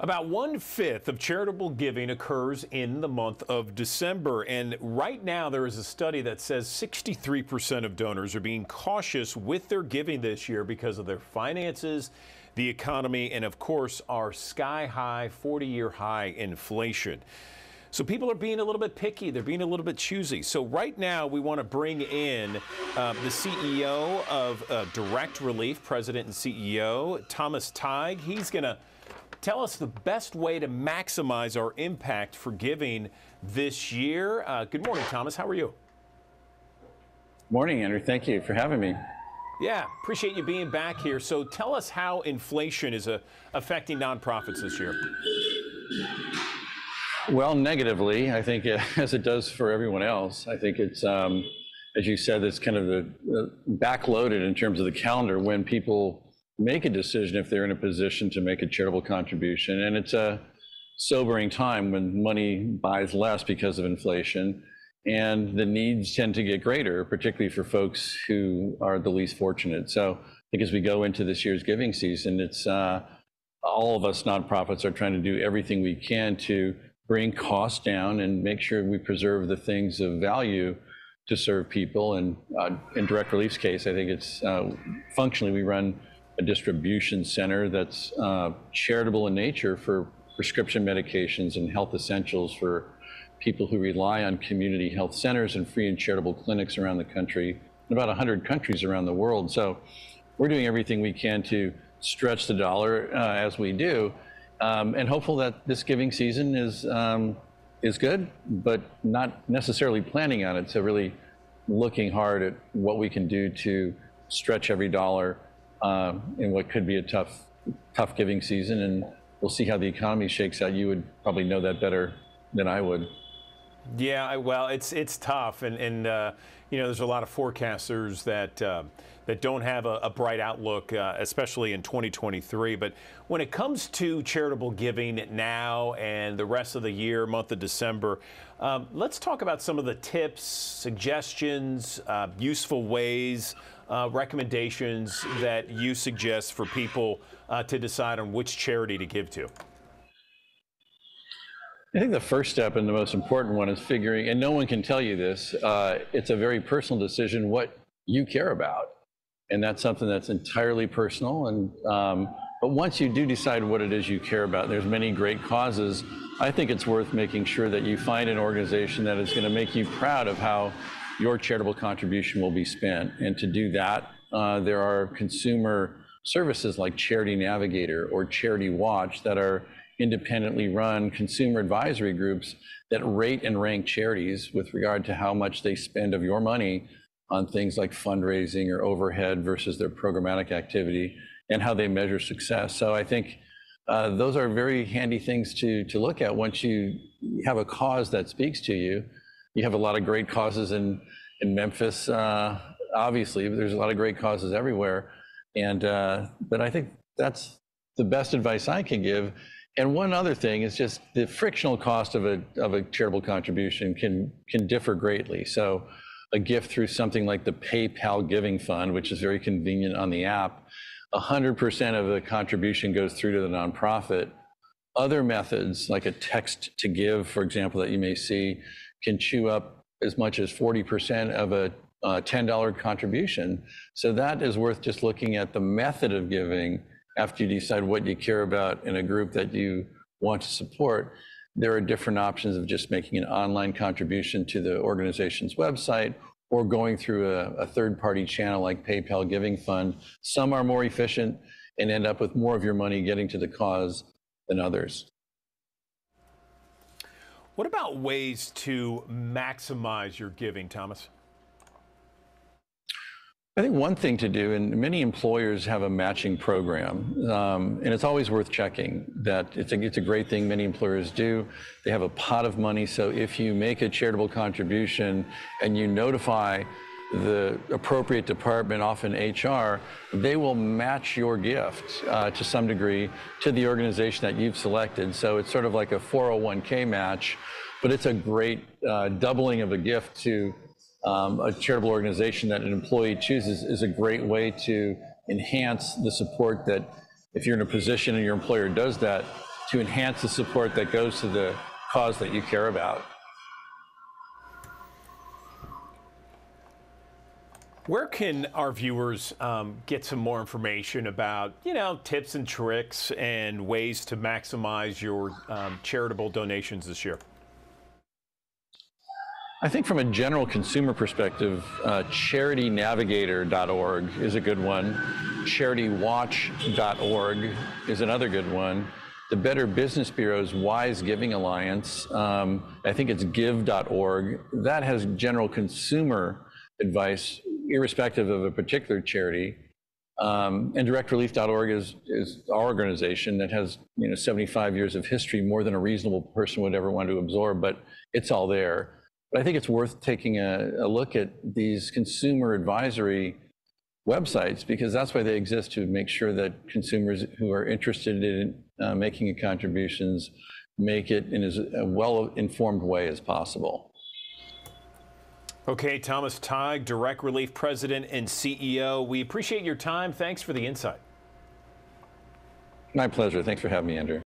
About 1/5 of charitable giving occurs in the month of December. And right now, there is a study that says 63% of donors are being cautious with their giving this year because of their finances, the economy, and of course, our sky high, 40-year high inflation. So people are being a little bit picky. They're being a little bit choosy. So right now, we want to bring in the CEO of Direct Relief, President and CEO, Thomas Tighe. He's going to tell us the best way to maximize our impact for giving this year. Good morning, Thomas. How are you? Morning, Andrew. Thank you for having me. Yeah, appreciate you being back here. So tell us how inflation is affecting nonprofits this year. Well, negatively, I think, as it does for everyone else. I think it's, as you said, it's kind of the backloaded in terms of the calendar when people make a decision if they're in a position to make a charitable contribution. And it's a sobering time when money buys less because of inflation, and the needs tend to get greater, particularly for folks who are the least fortunate. So I think as we go into this year's giving season, it's all of us nonprofits are trying to do everything we can to bring costs down and make sure we preserve the things of value to serve people. And in Direct Relief's case, I think it's functionally we run a distribution center that's charitable in nature for prescription medications and health essentials for people who rely on community health centers and free and charitable clinics around the country, in about 100 countries around the world. So we're doing everything we can to stretch the dollar as we do, and hopeful that this giving season is good, but not necessarily planning on it. So really looking hard at what we can do to stretch every dollar in what could be a tough giving season, and we'll see how the economy shakes out. You would probably know that better than I would. Yeah, well, it's tough, and you know, there's a lot of forecasters that don't have a bright outlook, especially in 2023. But when it comes to charitable giving now and the rest of the year, month of December, let's talk about some of the tips, suggestions, useful ways, recommendations that you suggest for people to decide on which charity to give to. I think the first step and the most important one is figuring, and no one can tell you this, it's a very personal decision what you care about. And that's something that's entirely personal. And but once you do decide what it is you care about, there's many great causes. I think it's worth making sure that you find an organization that is going to make you proud of how your charitable contribution will be spent. And to do that, there are consumer services like Charity Navigator or Charity Watch that are independently run consumer advisory groups that rate and rank charities with regard to how much they spend of your money on things like fundraising or overhead versus their programmatic activity, and how they measure success. So I think those are very handy things to look at once you have a cause that speaks to you. You have a lot of great causes in Memphis, obviously, but there's a lot of great causes everywhere. And but I think that's the best advice I can give. And one other thing is just the frictional cost of a charitable contribution can differ greatly. So a gift through something like the PayPal Giving Fund, which is very convenient on the app, 100% of the contribution goes through to the nonprofit. Other methods, like a text to give, for example, that you may see, can chew up as much as 40% of a $10 contribution. So that is worth just looking at the method of giving after you decide what you care about in a group that you want to support. There are different options of just making an online contribution to the organization's website or going through a third-party channel like PayPal Giving Fund. Some are more efficient and end up with more of your money getting to the cause than others. What about ways to maximize your giving, Thomas? I think one thing to do, and many employers have a matching program, and it's always worth checking that it's a great thing many employers do. They have a pot of money, so if you make a charitable contribution and you notify the appropriate department, often HR, they will match your gift to some degree to the organization that you've selected. So it's sort of like a 401k match, but it's a great doubling of a gift to a charitable organization that an employee chooses is a great way to enhance the support that if you're in a position and your employer does that, to enhance the support that goes to the cause that you care about. Where can our viewers get some more information about, tips and tricks and ways to maximize your charitable donations this year? I think from a general consumer perspective, charitynavigator.org is a good one. CharityWatch.org is another good one. The Better Business Bureau's Wise Giving Alliance, I think it's give.org. That has general consumer advice, irrespective of a particular charity. And directrelief.org is our organization that has 75 years of history, more than a reasonable person would ever want to absorb, but it's all there. But I think it's worth taking a look at these consumer advisory websites, because that's why they exist, to make sure that consumers who are interested in making contributions make it in as a well-informed way as possible. Okay, Thomas Tighe, Direct Relief President and CEO. We appreciate your time. Thanks for the insight. My pleasure. Thanks for having me, Andrew.